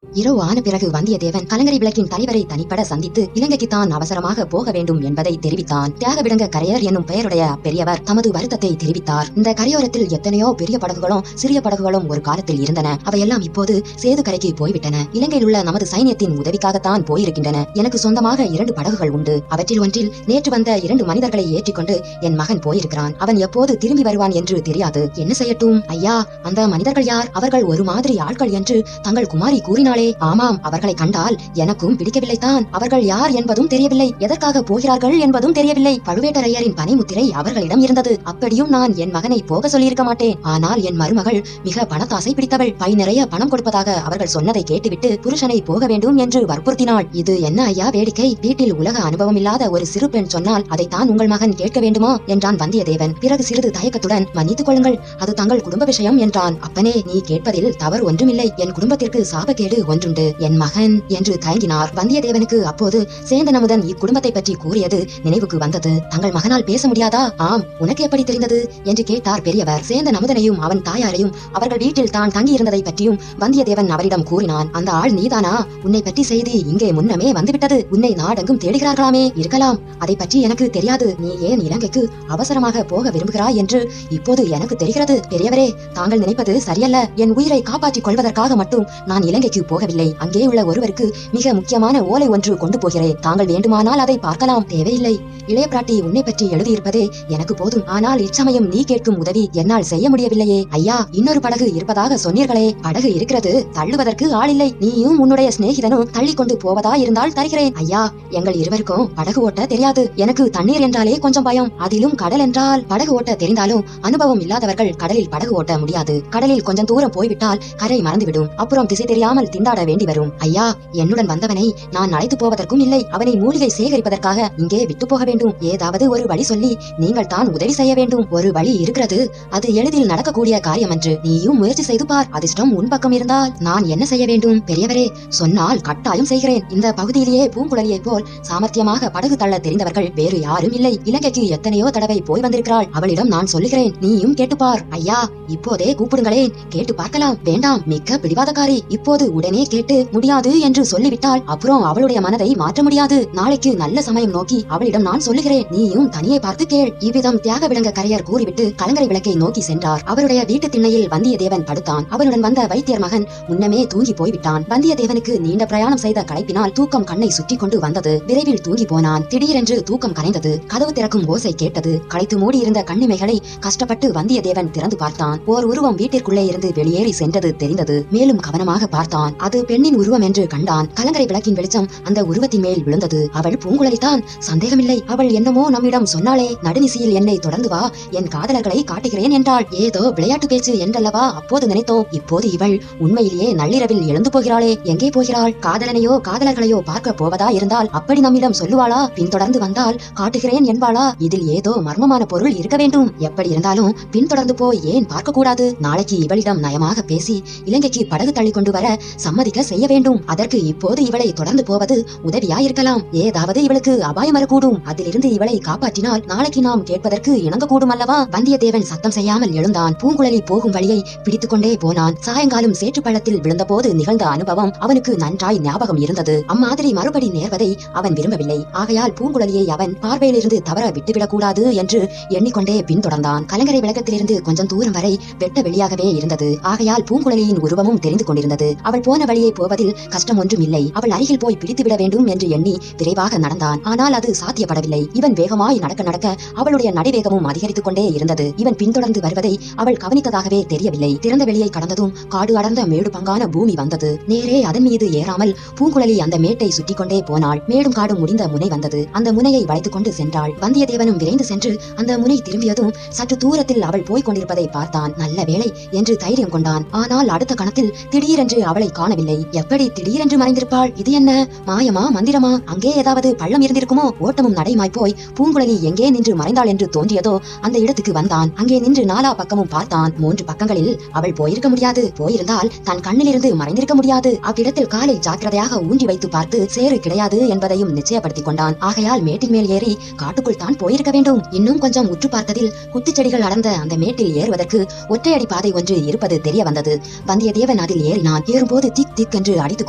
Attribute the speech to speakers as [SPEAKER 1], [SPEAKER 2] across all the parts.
[SPEAKER 1] இரவு ஆன பிறகு வந்தியத்தேவன் கலங்கரை விளக்கின் தலைவரை தனிப்பட சந்தித்து இலங்கைக்கு தான் அவசரமாக போக வேண்டும் என்பதை தெரிவித்தான். தியாகவிடங்க கரையர் என்னும் பெயருடைய பெரியவர் தமது வருத்தத்தை தெரிவித்தார். இந்த கரையோரத்தில் எத்தனையோ பெரிய படகுகளும் சிறிய படகுகளும் ஒரு காலத்தில் இருந்தன. அவையெல்லாம் இப்போது சேது கரைக்கு போய்விட்டன. இலங்கையில் உள்ள நமது சைன்யத்தின் உதவிக்காகத்தான் போயிருக்கின்றன. எனக்கு சொந்தமாக 2 படகுகள் உண்டு. அவற்றில் ஒன்றில் நேற்று வந்த 2 மனிதர்களை ஏற்றிக்கொண்டு என் மகன் போயிருக்கிறான். அவன் எப்போது திரும்பி வருவான் என்று தெரியாது. என்ன செய்யட்டும் ஐயா? அந்த மனிதர்கள் யார்? அவர்கள் ஒரு மாதிரி ஆட்கள் என்று தங்கள் குமாரி கூறினாள். ஆமாம், அவர்களை கண்டால் எனக்கும் பிடிக்கவில்லைதான். அவர்கள் யார் என்பதும் தெரியவில்லை, எதற்காக போகிறார்கள் என்பதும் தெரியவில்லை. பழுவேட்டரையரின் பனைமுத்திரை அவர்களிடம் இருந்தது. அப்படியும் நான் என் மகனை போக சொல்லியிருக்க மாட்டேன். ஆனால் என் மருமகள் மிக பணத்தாசை பிடித்தவள். பை நிறைய பணம் கொடுப்பதாக அவர்கள் சொன்னதை கேட்டுவிட்டு புருஷனை போக வேண்டும் என்று வற்புறுத்தினாள். இது என்ன ஐயா வேடிக்கை? வீட்டில் உலக அனுபவம் இல்லாத ஒரு சிறு பெண் சொன்னால் அதைத்தான் உங்கள் மகன் கேட்க வேண்டுமா என்றான் வந்தியத்தேவன். பிறகு சிறிது தயக்கத்துடன் மன்னித்துக் கொள்ளுங்கள், அது தங்கள் குடும்ப விஷயம் என்றான். அப்பனே, நீ கேட்பதில் தவறு ஒன்றுமில்லை. என் குடும்பத்திற்கு சாபக்கேடு ஒன்றுண்டு. என் மகன் என்று தயங்கினார். வந்தியத்தேவனுக்கு அப்போது சேந்தன் அமுதன் இக்குடும்பத்தை பற்றி கூறியது நினைவுக்கு வந்தது. தங்கள் மகனால் பேச முடியாதா? ஆம், உனக்கு எப்படி தெரிந்தது என்று கேட்டார் பெரியவர். சேந்தன் அமுதனையும் அவன் தாயாரையும் அவர்கள் வீட்டில் தான் தங்கியிருந்ததை பற்றியும் வந்தியத்தேவன் அவரிடம் கூறினான். அந்த ஆள் நீதானா? உன்னை பற்றி செய்தி இங்கே முன்னமே வந்துவிட்டது. உன்னை நாடெங்கும் தேடுகிறார்களாமே. இருக்கலாம், அதை பற்றி எனக்கு தெரியாது. நீ ஏன் இலங்கைக்கு அவசரமாக போக விரும்புகிறாய் என்று இப்போது எனக்கு தெரிகிறது. பெரியவரே, தாங்கள் நினைப்பது சரியல்ல. என் உயிரை காப்பாற்றிக் கொள்வதற்காக மட்டும் நான் இலங்கைக்கு போகவில்லை. அங்கே உள்ள ஒருவருக்கு மிக முக்கியமான ஓலை ஒன்று கொண்டு போகிறேன். தாங்கள் வேண்டுமானால் அதை பார்க்கலாம். தேவையில்லை, இளைய பிராட்டி உன்னை பற்றி எழுதியிருப்பதே எனக்கு போதும். ஆனால் இச்சமயம் நீ கேட்கும் உதவி என்னால் செய்ய முடியவில்லையே. ஐயா, இன்னொரு படகு இருப்பதாக சொன்னீர்களே. படகு இருக்கிறது, தள்ளுவதற்கு ஆள் இல்லை. நீயும் உன்னுடைய சிநேகிதனும் தள்ளி கொண்டு போவதா இருந்தால் தருகிறேன். ஐயா, எங்கள் இருவருக்கும் படகு ஓட்ட தெரியாது. எனக்கு தண்ணீர் என்றாலே கொஞ்சம் பயம். அதிலும் கடல் என்றால். படகு ஓட்ட தெரிந்தாலும் அனுபவம் இல்லாதவர்கள் கடலில் படகு ஓட்ட முடியாது. கடலில் கொஞ்சம் தூரம் போய்விட்டால் கரை மறந்துவிடும். அப்புறம் திசை தெரியாமல் திண்டாட வேண்டி வரும். ஐயா, என்னுடன் வந்தவனை நான் அழைத்து போவதற்கும் இல்லை. அவனை மூலிகை சேகரிப்பதற்காக இங்கே விட்டு போக வேண்டும். ஏதாவது ஒரு வழி சொல்லி நீங்கள் தான் உதவி செய்ய வேண்டும். ஒரு வழி இருக்கிறது, அது எளிதில் நடக்கக்கூடிய காரியம் என்று. நீயும் முயற்சி செய்து பார். அதிர்ஷ்டம் உன் பக்கம் இருந்தால் நான் என்ன செய்ய வேண்டும்? பெரியவரே, சொன்னால் கட்டாயம் செய்கிறேன். இந்த பகுதியிலேயே பூங்குழலியை போல் சாமர்த்தியமாக படகு தள்ள தெரிந்தவர்கள் வேறு யாரும் இல்லை. இலங்கைக்கு எத்தனையோ தடவை போய் வந்திருக்கிறாள். அவளிடம் நான் சொல்லுகிறேன், நீயும் கேட்டுப்பார். ஐயா, இப்போதே கூப்பிடுங்களேன், கேட்டு பார்க்கலாம். வேண்டாம், மிக்க பிடிவாதக்காரி. இப்போது உடனே கேட்டு முடியாது என்று சொல்லிவிட்டால் அப்புறம் அவளுடைய மனதை மாற்ற முடியாது. நாளைக்கு நல்ல சமயம் நோக்கி அவளிடம் நான் சொல்லுகிறேன். நீயும் தனியே பார்த்து கேள். இவ்விதம் தியாகவிடங்க கரையர் கூறிவிட்டு கலங்கரை விளக்கை நோக்கி சென்றார். அவருடைய வீட்டு திண்ணையில் வந்தியத்தேவன் படுத்தான். அவனுடன் வந்த வைத்தியர் மகன் முன்னமே தூங்கி போய்விட்டான். வந்தியத்தேவனுக்கு நீண்ட பிரயாணம் செய்த களைப்பினால் தூக்கம் கண்ணை சுற்றி கொண்டு வந்தது. விரைவில் தூங்கி போனான். திடீரென்று தூக்கம் கரைந்தது. கதவு திறக்கும் ஓசை கேட்டது. களைத்து மூடியிருந்த கண்ணிமைகளை கஷ்டப்பட்டு வந்தியத்தேவன் திறந்து பார்த்தான். ஓர் உருவம் வீட்டிற்குள்ளே இருந்து வெளியேறி சென்றது தெரிந்தது. மேலும் கவனமாக பார்த்தான். அது பெண்ணின் உருவம் என்று கண்டான். கலங்கரை விளக்கின் வெளிச்சம் அந்த உருவத்தின் மேல் விழுந்தது. அவள் பூங்குழலிதான், சந்தேகமில்லை. அவள் என்னமோ நம்மிடம் சொன்னாளே, நடுநிசியில் என்னை தொடர்ந்து வா, என் காதலர்களை காட்டுகிறேன் என்றாள். ஏதோ விளையாட்டு பேச்சு என்றல்லவா அப்போது நினைத்தோம். இப்போது இவள் உண்மையிலேயே நள்ளிரவில் எழுந்து போகிறாளே. எங்கே போகிறாள்? காதலனையோ காதலர்களையோ பார்க்க போவதா இருந்தால் அப்படி நம்மிடம் சொல்லுவாளா? பின்தொடர்ந்து வந்தால் காட்டுகிறேன் என்பாளா? இதில் ஏதோ மர்மமான பொருள் இருக்க வேண்டும். எப்படி இருந்தாலும் பின்தொடர்ந்து போய் ஏன் பார்க்க கூடாது? நாளைக்கு இவளிடம் நயமாக பேசி இலங்கைக்கு படகு தள்ளி கொண்டு வர சம்மதிக்க செய்ய வேண்டும். அதற்கு இப்போது இவளை தொடர்ந்து போவது உதவியாயிருக்கலாம். ஏதாவது இவளுக்கு அபாயம் வரக்கூடும். அதிலிருந்து இவளை காப்பாற்றினால் நாளைக்கு நாம் கேட்பதற்கு இணங்க கூடும் அல்லவா? வந்தியத்தேவன் சத்தம் செய்யாமல் எழுந்தான். பூங்குழலி போகும் வழியை பிடித்துக் கொண்டே போனான். சாயங்காலம் சேற்று பள்ளத்தில் விழுந்தபோது நிகழ்ந்த அனுபவம் அவனுக்கு நன்றாய் ஞாபகம் இருந்தது. அம்மாதிரி மறுபடி நேர்வதை அவன் விரும்பவில்லை. ஆகையால் பூங்குழலியை அவன் பார்வையிலிருந்து தவற விட்டுவிடக் கூடாது என்று எண்ணிக்கொண்டே பின்தொடர்ந்தான். கலங்கரை விளக்கத்திலிருந்து கொஞ்சம் தூரம் வரை வெட்ட வெளியாகவே இருந்தது. ஆகையால் பூங்குழலியின் உருவமும் தெரிந்து கொண்டிருந்தது. அவள் போன வழியை போவதில் கஷ்டம் ஒன்றும் இல்லை. அவள் அருகில் போய் பிடித்துவிட வேண்டும் என்று எண்ணி விரைவாக நடந்தான். ஆனால் அது சாத்தியப்படவில்லை. இவன் வேகமாய் நடக்க நடக்க அவளுடைய நடைவேகமும் அதிகரித்துக் கொண்டே இருந்தது. இவன் பின்தொடர்ந்து வருவதை அவள் கவனித்ததாகவே தெரியவில்லை. திறந்த வெளியை கடந்ததும் காடு அடர்ந்த மேடு பங்கான பூமி வந்தது. நேரே அதன் மீது ஏறாமல் பூங்குழலி அந்த மேட்டை சுற்றி கொண்டே போனாள். மேடும் காடும் முடிந்த முனை வந்தது. அந்த முனையை வளைத்துக் கொண்டு சென்றாள். வந்தியத்தேவனும் விரைந்து சென்று அந்த முனை திரும்பியதும் சற்று தூரத்தில் அவள் போய்க் கொண்டிருப்பதை பார்த்தான். நல்ல வேளை என்று தைரியம் கொண்டான். ஆனால் அடுத்த கணத்தில் திடீரென்று அவளை காணவில்லை. எப்படி திடீரென்று மறைந்திருப்பாள்? இது என்ன மாயமா, மந்திரமா? அங்கே ஏதாவது பள்ளம் இருந்திருக்குமோ? ஓட்டமும் நடைமாய் போய் பூங்குழலி எங்கே நின்று மறைந்தாள் என்று தோன்றியதோ அந்த இடத்துக்கு வந்தான். அங்கே நின்று நாலா பக்கமும் பார்த்தான். 3 பக்கங்களில் அவள் போயிருக்க முடியாது. போயிருந்தால் தன் கண்ணிலிருந்து மறைந்திருக்க முடியாது. அவ்விடத்தில் காலை ஜாக்கிரதையாக ஊன்றி வைத்து பார்த்து சேறு கிடையாது என்பதையும் நிச்சயப்படுத்திக் கொண்டான். ஆகையால் மேட்டின் மேல் ஏறி காட்டுக்குள் தான் போயிருக்க வேண்டும். இன்னும் கொஞ்சம் உற்று பார்த்ததில் குத்துச்செடிகள் அடர்ந்த அந்த மேட்டில் ஏறுவதற்கு ஒற்றையடி பாதை ஒன்று இருப்பது தெரிய வந்தது. வந்தியத்தேவன் அதில் ஏறினான். ஏறும்போது திக் திக் என்று அடித்துக்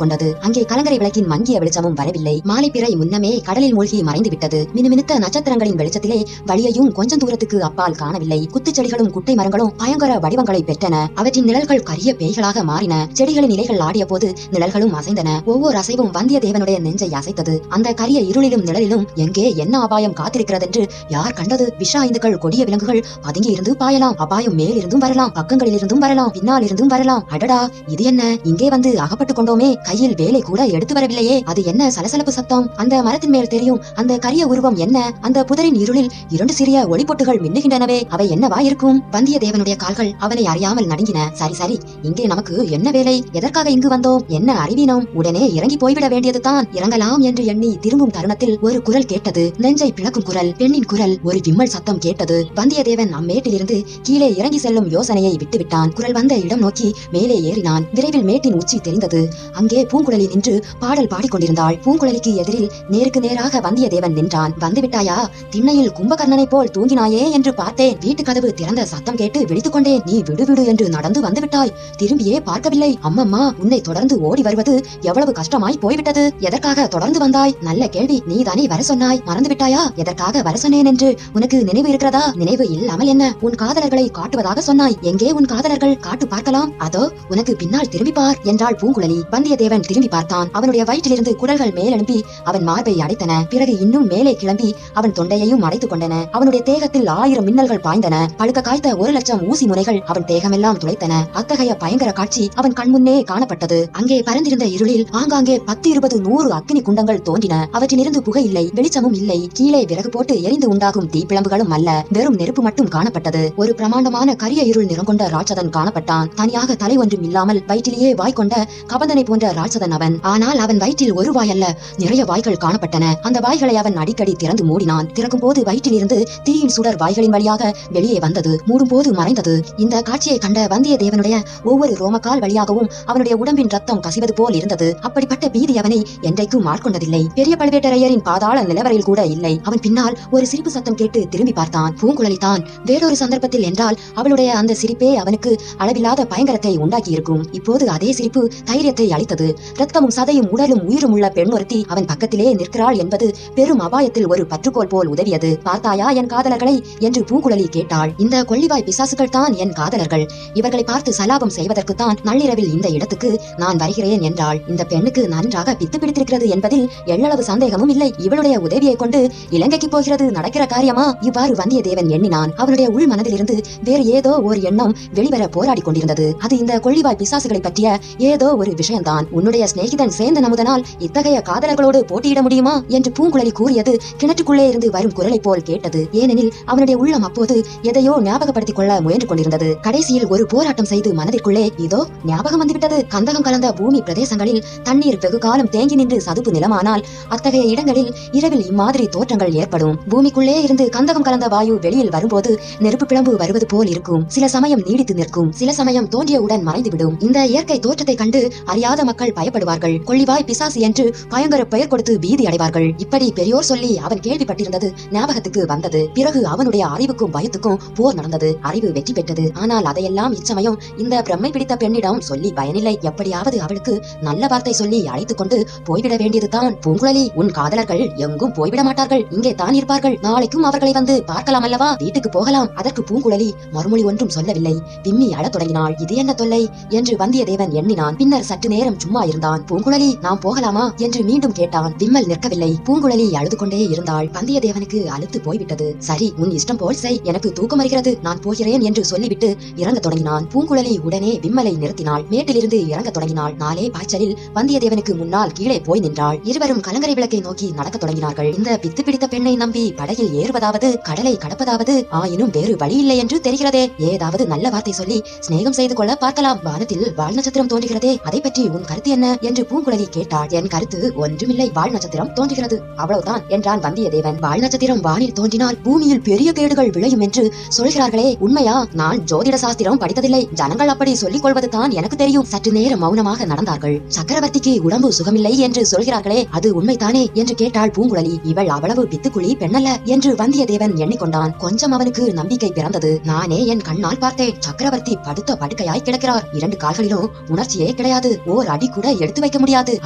[SPEAKER 1] கொண்டது. அங்கே கலங்கரை விளக்கின் மங்கிய வெளிச்சமும் வரவில்லை. மாலை பிறை முன்னமே கடலில் மூழ்கி மறைந்து விட்டது. மினுமினுத்த நட்சத்திரங்களின் வெளிச்சத்திலே வழியையும் கொஞ்சம் தூரத்துக்கு அப்பால் காணவில்லை. குத்துச்செடிகளும் குட்டை மரங்களும் பயங்கர வடிவங்களை பெற்றன. அவற்றின் நிழல்கள் கரிய பேய்களாக மாறின. செடிகளின் இலைகள் ஆடிய போது நிழல்களும் அசைந்தன. ஒவ்வொரு அசைவும் வந்தியத்தேவனுடைய நெஞ்சை அசைத்தது. அந்த கரிய இருளிலும் நிழலிலும் எங்கே என்ன அபாயம் காத்திருக்கிறதென்று யார் கண்டது? விஷ ஐந்துகள் கொடிய விலங்குகள் பதுங்கி இருந்து பாயலாம். அபாயம் மேலிருந்தும் வரலாம், பக்கங்களில் இருந்தும் வரலாம், பின்னால் இருந்தும் வரலாம். அடடா, இது என்ன? இங்கே வந்து அகப்பட்டுக் கொண்டோமே. கையில் வேலை கூட எடுத்து வரவில்லையே. அது என்ன சலசலப்பு சத்தம்? அந்த மரத்தின் மேல் தெரியும் அந்த கரிய உருவம் என்ன? அந்த புதரின் இருளில் 2 சிறிய ஒளிப்பொட்டுகள் மின்னுகின்றனவே. அவை என்னவா இருக்கும்? வந்தியத்தேவனுடைய கால்கள் அவனை அறியாமல் நடுங்கின. சரி சரி, இங்கே நமக்கு என்ன வேலை? எதற்காக இங்கு வந்தோம்? என்ன அறிவீனோம்? உடனே இறங்கி போய்விட வேண்டியதுதான். இறங்கலாம் என்று எண்ணி திரும்பும் தருணத்தில் ஒரு குரல் கேட்டது. நெஞ்சை பிளக்கும் குரல், பெண்ணின் குரல். ஒரு விம்மல் சத்தம் கேட்டது. வந்தியத்தேவன் அம்மேட்டிலிருந்து கீழே இறங்கி செல்லும் யோசனையை விட்டுவிட்டான். குரல் வந்த இடம் நோக்கி மேலே ஏறினான். விரைவில் மேட்டின் உச்சி தெரிந்தது. அங்கே பூங்குழலி நின்று பாடல் பாடிக்கொண்டிருந்தாள். பூங்குழலிக்கு எதிரில் நேருக்கு நேராக வந்தியத்தேவன் நின்றான். வந்துவிட்டாயா? திண்ணையில் கும்பகர்ணனை போல் தூங்கினாயே என்று பார்த்தேன். வீட்டு கதவு திறந்த சத்தம் கேட்டு விழித்துக் கொண்டேன். நீ விடு என்று நடந்து வந்துவிட்டாய். திரும்பியே பார்க்கவில்லை. அம்மம்மா, உன்னை தொடர்ந்து ஓடி வருவது எவ்வளவு கஷ்டமாய் போய்விட்டது. எதற்காக தொடர்ந்து வந்தாய்? நல்ல கேள்வி. நீதானே வர சொன்னாய். மறந்துவிட்டாயா எதற்காக வர சொன்னேன் என்று? உனக்கு நினைவு இருக்கிறதா? நினைவு இல்லாமல் என்ன? உன் காதலர்களை காட்டுவதாக சொன்னாய். எங்கே உன் காதலர்கள்? காட்டு பார்க்கலாம். அதோ உனக்கு பின்னால் திரும்பி பார் என்றாள் பூங்குழலி. வந்தியத்தேவன் திரும்பி பார்த்தான். அவனுடைய வயிற்றிலிருந்து குடல்கள் மேலெழும்பி அவன் மார்பை அடைத்தன. பிறகு இன்னும் மேலே கிளம்பி அவன் தொண்டையையும் அடைத்துக் கொண்டன. அவனுடைய தேகத்தில் 1000 மின்னல்கள் பாய்ந்தன. பழுக்க காய்த்த 1,00,000 ஊசி முனைகள் அவன் தேகமெல்லாம் துளைத்தன. அத்தகைய பயங்கர காட்சி அவன் கண்முன்னே காணப்பட்டது. அங்கே பறந்திருந்த இருளில் ஆங்காங்கே 10, 20, 100 அக்கினி குண்டங்கள் தோன்றின. அவற்றிலிருந்து புகை இல்லை, வெளிச்சமும் இல்லை. கீழே விறகு போட்டு எரிந்து உண்டாகும் தீப்பிழம்புகளும் அல்ல, வெறும் நெருப்பு மட்டும் காணப்பட்டது. ஒரு பிரமாண்டமான கரிய இருள் நிறம் கொண்ட ராட்சதன் காணப்பட்டான். தனியாக தலை ஒன்றும் இல்லாமல் வயிற்றிலேயே வாய் கொண்ட கபந்தனை போன்ற ராட்சதன் அவன். ஆனால் அவன் வயிற்றில் ஒரு வாய் அல்ல, நிறைய வாய்கள் காணப்பட்டன. அந்த வாய்களை அவன் அடிக்கடி திறந்து மூடினான். திறக்கும் போது வயிற்றிலிருந்து தீயின் சுடர் வாய்களின் வழியாக வெளியே வந்தது. மூடும் போது மறைந்தது. இந்த காட்சியை கண்ட வந்தியத்தேவனுடைய ஒவ்வொரு ரோமக்கால் வழியாகவும் அவனுடைய உடம்பின் ரத்தம் கசிவது போல் இருந்தது. அப்படிப்பட்ட பீதி அவனை என்றைக்கும் ஆட்கொண்டதில்லை. பெரிய பழுவேட்டரையரின் பாதாள நிலவரையில் கூட இல்லை. அவன் பின்னால் ஒரு சிரிப்பு சத்தம் கேட்டு திரும்பி பார்த்தான். பூங்குழலி தான். வேறொரு சந்தர்ப்பத்தில் என்றால் அவளுடைய அந்த சிரிப்பே அவனுக்கு அளவில்லாத பயங்கரத்தை உண்டாக்கி இருக்கும். இப்போது அதே சிரிப்பு தைரியத்தை அளித்தது. ரத்தமும் சதையும் உடலும் உயிரும் உள்ள பெண் ஒருத்தி அவன் பக்கத்திலே நிற்கிறாள் என்பது பெரும் அபாயத்தில் ஒரு பற்றுக்கோள் போல் உதவியது. பார்த்தாயா என் காதலர்களை என்று பூங்குழலி கேட்டாள். இந்த கொள்ளிவாய் பிசாசுகள் தான் என் காதலர்கள். இவர்களை பார்த்து சலாபம் செய்வதற்குத்தான் நள்ளிரவில் இந்த இடத்துக்கு நான் வருகிறேன் என்றாள். இந்த பெண்ணுக்கு நன்றாக பித்து பிடித்திருக்கிறது என்பதில் எள்ளளவு சந்தேகமும் இல்லை. இவளுடைய உதவியை கொண்டு இலங்கைக்கு போகிறது நடக்கிற காரியமா? இவ்வாறு வந்தியத்தேவன் எண்ணினான். அவனுடைய உள் மனதிலிருந்து வேறு ஏதோ ஒரு எண்ணம் வெளிவர போராடி கொண்டிருந்தது. அது இந்த கொள்ளிவாய் பிசாசுகளை பற்றிய ஏதோ ஒரு விஷயம்தான். உன்னுடைய சிநேகிதன் சேந்தன் அமுதனால் இத்தகைய காதலர்களோடு போட்டியிட முடியுமா என்று பூங்குழலி கூறியது கிணற்றுக்குள்ளே இருந்து வரும் குரலை போல் கேட்டது. ஏனெனில் அவனுடைய உள்ளம் அப்போது எதையோ ஞாபகப்படுத்திக் கொள்ள முயன்று கொண்டிருந்தது. கடைசியில் ஒரு போராட்டம் செய்து மனதிற்குள்ளே இதோ ஞாபகம் வந்துவிட்டது. கந்தகம் கலந்த பூமி பிரதேசங்களில் தண்ணீர் வெகு காலம் தேங்கி நின்று சதுப்பு நிலமானால் அத்தகைய இடங்களில் இரவில் இம்மாதிரி தோற்றங்கள் ஏற்படும். பூமிக்குள்ளே இருந்து கந்தகம் கலந்த வாயு வெளியில் வரும்போது நெருப்பு பிளம்பு வருவது போல் இருக்கும். சில சமயம் நீடித்து நிற்கும், சில சமயம் தோன்றியவுடன் மறைந்துவிடும். இந்த இயற்கை தோற்றத்தை கண்டு அறியாத மக்கள் பயப்படுவார்கள். கொள்ளிவாய் பிசாசு என்று பயங்கர பெயர் கொடுத்து பீதி அடைவார்கள். இப்படி பெரியோர் சொல்லி அவன் கேள்விப்பட்டிருந்தது ஞாபகத்துக்கு வந்தது. பிறகு அவனுடைய அறிவுக்கும் பயத்துக்கும் போர் நடந்தது. அறிவு வெற்றி பெற்றது. ஆனால் அதையெல்லாம் இச்சமயம் இந்த பிரம்மை பிடித்த பெண்ணிடம் சொல்லி பயனில்லை. எப்படியாவது அவளுக்கு நல்ல வார்த்தை சொல்லி அழைத்துக் கொண்டு போய்விட வேண்டியதுதான். பூங்குழலி, உன் காதலர்கள் எங்கும் போய்விட மாட்டார்கள், இங்கே தான் இருப்பார்கள். நாளைக்கும் அவர்களை வந்து பார்க்கலாம் அல்லவா? வீட்டுக்கு போகலாம். அதற்கு பூங்குழலி மறுமொழி ஒன்றும் சொல்லவில்லை. விம்மி அழத் தொடங்கினாள். இது என்ன தொல்லை என்று வந்தியத்தேவன் எண்ணினான். பின்னர் சற்று நேரம் சும்மா இருந்தான். பூங்குழலி, நாம் போகலாமா என்று மீண்டும் கேட்டான். விம்மல் நிற்கவில்லை. பூங்குழலி அழுது கொண்டே இருந்தாள். வந்தியத்தேவனுக்கு அலுத்து போய்விட்டது. சரி, உன் இஷ்டம் போல் செய், எனக்கு தூக்கம் வருகிறது, நான் போகிறேன் என்று சொல்லிவிட்டு இறங்க தொடங்கினான். பூங்குழலி உடனே விம்மலை நிறுத்தினாள். மேட்டிலிருந்து இறங்க தொடங்கினாள். நாளே பாய்ச்சலில் வந்தியத்தேவனுக்கு முன்னால் கீழே போய் நின்றாள். இருவரும் கலங்கரை விளக்கை நோக்கி நடக்க தொடங்கினார்கள். இந்த பித்து பிடித்த பெண்ணை நம்பி படகில் ஏறுவதாவது கடலை கடப்பதாவது ஆயினும் வேறு வழி இல்லை என்று தெரிகிறதே. ஏதாவது நல்ல வார்த்தை சொல்லி சிநேகம் செய்து கொள்ள பார்க்கலாம். வானத்தில் வால் நட்சத்திரம் தோன்றுகிறதே, அதை பற்றி உன் கருத்து என்ன என்று பூங்குழலி கேட்டாள். என் கருத்து ஒன்றுமில்லை, வால் நட்சத்திரம் தோன்றுகிறது, அவ்வளவுதான் என்றான் வந்தியத்தேவன். வால் நட்சத்திரம் வானில் தோன்றினால் பூமியில் பெரிய கேடுகள் விளையும் என்று சொல்கிறார்களே, உண்மையா? நான் ஜோதிட சாஸ்திரம் படித்ததில்லை. ஜனங்கள் அப்படி சொல்லிக் கொள்வது தான் எனக்கு தெரியும். சற்று நேரம் மௌனமாக நடந்தார்கள். சக்கரவர்த்திக்கு உடம்பு சுகமில்லை என்று சொல்கிறார்களே, அது உண்மைதானே என்று கேட்டாள் பூங்குழலி. இவள் அவ்வளவு பித்துக்குழி பெண்ணல்ல என்று வந்தியத்தேவன் எண்ணிக்கொண்டான். கொஞ்சம் அவனுக்கு நம்பிக்கை பிறந்தது. நானே என் கண்ணால் பார்த்தேன். சக்கரவர்த்தி படுத்த படுக்கையாய் கிடக்கிறார். 2 கால்களிலும் உணர்ச்சியே கிடையாது. ஓர் அடி கூட எடுத்து வைக்க முடியாது.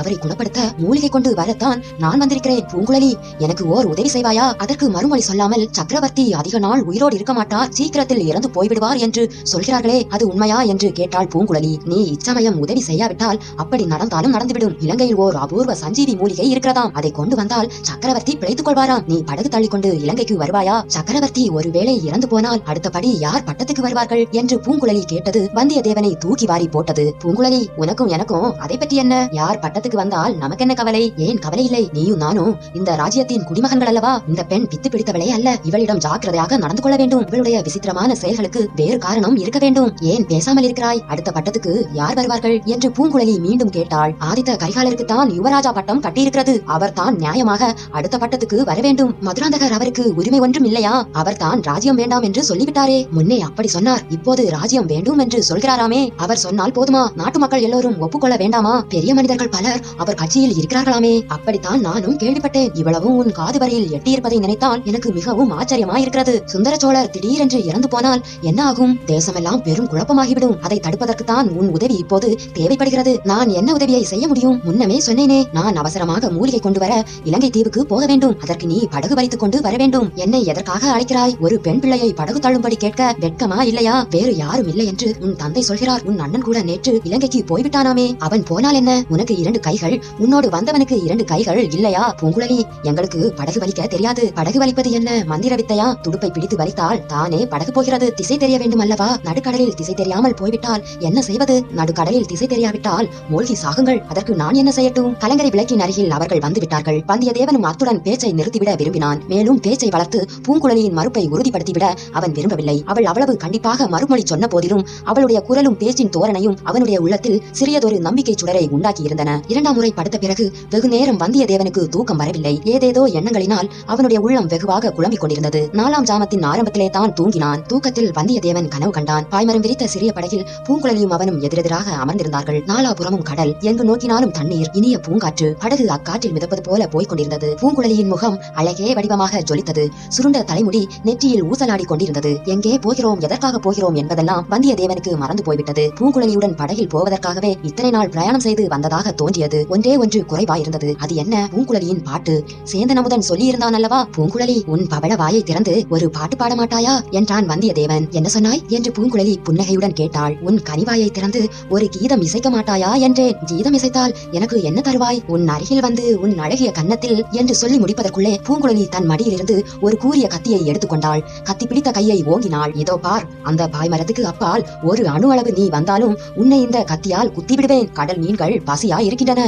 [SPEAKER 1] அவரை குணப்படுத்த மூலிகை கொண்டு வரத்தான் நான் வந்திருக்கிறேன். பூங்குழலி, எனக்கு ஓர் உதவி செய்வாயா? அதற்கு மறுமொழி சொல்லாமல், சக்கரவர்த்தி அதிக நாள் உயிரோடு இருக்க மாட்டார், சீக்கிரத்தில் இறந்து போய்விடுவார் என்று சொல்கிறார்களே, அது உண்மையா என்று கேட்டாள் பூங்குழலி. நீ இச்சமயம் உதவி செய்யாவிட்டால் அப்படி நடந்தாலும் நடந்துவிடும். இலங்கையில் ஓர் அபூர்வ சஞ்சீவி மூலிகை இருக்கிறதாம். அதை கொண்டு வந்தால் சக்கரவர்த்தி பிழைத்துக் கொள்வாராம். நீ படகு தள்ளி கொண்டு இலங்கைக்கு வருவாயா? சக்கரவர்த்தி ஒருவேளை இறந்து போனால் அடுத்தபடி யார் பட்டத்துக்கு வருவார்கள் என்று பூங்குழலி கேட்டது வந்தியத்தேவனை தூக்கி வாரி போட்டது. பூங்குழலி, உனக்கும் எனக்கும் அதை பற்றி என்ன? யார் பட்டத்துக்கு வந்தால் நமக்கென்ன கவலை? ஏன் கவலை இல்லை? நீயும் நானும் இந்த ராஜ்யத்தின் குடிமகன்கள் அல்லவா? இந்த பெண் பித்து பிடித்தவளே அல்ல. இவளிடம் ஜாக்கிரதையாக நடந்து கொள்ள வேண்டும். இவளுடைய விசித்திரமான செயல்களுக்கு வேறு காரணம் இருக்க வேண்டும். ஏன் பேசாமல் இருக்கிறாய்? அடுத்த பட்டத்துக்கு யார் வருவார்கள் என்று பூங்குழலி மீண்டும் கேட்டாள். ஆதித்த கரிகாலருக்கு தான் யுவராஜா பட்டம் கட்டியிருக்கிறது. அவர் தான் நியாயமாக அடுத்த பட்டத்துக்கு வர வேண்டும். மதுராந்தகர் அவருக்கு உரிமை ஒன்றும் இல்லையா? அவர் தான் ராஜ்யம் வேண்டாம் என்று சொல்லிவிட்டாரே. முன்னே அப்படி சொன்னார், இப்போது ராஜ்யம் வேண்டும் என்று சொல்கிறாராமே. அவர் சொன்னால் போதுமா? நாட்டு மக்கள் எல்லோரும் ஒப்புக்கொள்ள வேண்டாமா? பெரிய மனிதர்கள் பலர் அவர் கட்சியில் இருக்கிறார்களாமே. அப்படித்தான் நானும் கேள்விப்பட்டேன். இவ்வளவும் உன் காது வரையில் எட்டியிருப்பதை நினைத்தால் எனக்கு மிகவும் ஆச்சரியமாயிருக்கிறது. சுந்தர சோழர் திடீரென்று இறந்து போனால் என்ன ஆகும்? தேசமெல்லாம் பெரும் குழப்பமாகிவிடும். அதை தடுப்பதற்குத்தான் உன் உதவி இப்போது தேவைப்படுகிறது. நான் என்ன உதவியை செய்ய முடியும்? முன்னமே சொன்னேனே, நான் அவசரமாக மூலிகை கொண்டு வர இலங்கை தீவுக்கு போக வேண்டும். அதற்கு நீ படகு வலித்துக் கொண்டு வர வேண்டும். என்னை எதற்காக அழைக்கிறாய்? ஒரு பெண் பிள்ளையை படகு தள்ளும்படி கேட்க வெட்கமா இல்லையா? வேறு யாரும் இல்லை என்று உன் தந்தை சொல்கிறார். உன் அண்ணன் கூட நேற்று இலங்கைக்கு போய்விட்டானாமே. அவன் போனால் என்ன? உனக்கு 2 கைகள், உன்னோடு வந்தவனுக்கு 2 கைகள் இல்லையா? பூங்குழலி, எங்களுக்கு படகு வலிக்க தெரியாது. படகு வலிப்பது என்ன மந்திர வித்தையா? துடுப்பை பிடித்து வலித்தால் தானே படகு போகிறது. திசை தெரிய வேண்டும் அல்லவா? நடுக்கடலில் திசை தெரியாமல் போய்விட்டால் என்ன செய்வது? நடுக்கடலில் திசை தெரியாவிட்டால் மூழ்கி சாகுங்கள். அதற்கு நான் என்ன செய்யட்டும்? கலங்கரை விளக்கின் அருகில் அவர்கள் வந்து விட்டார்கள். வந்தியத்தேவனும் அத்துடன் பேச்சை நிறுத்திவிட விரும்பினான். மேலும் பேச்சை வளர்த்து பூங்குழலியின் மறுப்பை உறுதிப்படுத்திவிட அவன் விரும்பவில்லை. அவள் அவ்வளவு கண்டிப்பாக மறுமொழி சொன்ன போதிலும் அவளுடைய குரலும் பேச்சின் தோரணையும் அவனுடைய உள்ளத்தில் சிறியதொரு நம்பிக்கை சுடரை உண்டாக்கி இருந்தன. 2ஆம் முறை படுத்த பிறகு வெகு நேரம் வந்தியத்தேவனுக்கு தூக்கம் வரவில்லை. ஏதேதோ எண்ணங்களினால் அவனுடைய உள்ளம் வெகுவாக குழம்பிக் கொண்டிருந்தது. 4ஆம் ஜாமத்தின் ஆரம்பத்திலே தான் தூங்கினான். தூக்கத்தில் வந்தியத்தேவன் கனவு கண்டான். பாய்மரம் விரித்த சிறிய படகில் பூங்குழலியும் அவனும் எதிரெதிராக அமர்ந்திருந்தார்கள். நாலாபுறமும் கடல், எங்கு நோக்கினாலும் தண்ணீர், இனிய பூங்காற்று. படகு அக்காற்றில் மிதப்பது போல போய்க் கொண்டிருந்தது. பூங்குழலியின் முகம் அழகே வடிவமாக ஜொலித்தது. சுருண்ட தலைமுடி நெற்றியில் ஊசலாடி கொண்டிருந்தது. எங்கே போகிறோம், எதற்காக போகிறோம் என்பதெல்லாம் வந்தியத்தேவனுக்கு மறந்து போய்விட்டது. பூங்குழலியுடன் படகில் போவதற்காக இத்தனை நாள் பிரயாணம் செய்து வந்ததாக தோன்றியது. ஒன்றே ஒன்று குறைவாயிருந்தது. அது என்ன? பூங்குழலியின் பாட்டு. சேந்தன் அமுதன் சொல்லியிருந்தான் அல்லவா? பூங்குழலி, உன் பவள வாயை திறந்து ஒரு பாட்டு பாட மாட்டாயா என்றான் வந்தியத்தேவன். என்ன சொன்னாய் என்று பூங்குழலி புன்னகையுடன் கேட்டாள். உன் கனிவாயை திறந்து ஒரு கீதம் இசைக்க மாட்டாயா என்றேன். கீதம் இசைத்தால் எனக்கு என்ன தருவாய்? உன் அருகில் வந்து உன் அழகிய கன்னத்தில் என்று சொல்லி முடிப்பதற்குள்ளே பூங்குழலி தன் மடியிலிருந்து ஒரு கூரிய கத்தியை எடுத்துக்கொண்டாள். கத்தி பிடித்த கையை ஓங்கினாள். இதோ பார், அந்த பாய்மரத்துக்கு அப்பால் ஒரு அணு அளவு நீ வந்தாலும் உன்னை இந்த கத்தியால் குத்தி விடுவேன். கடல் மீன்கள் பசியா இருக்கின்றன.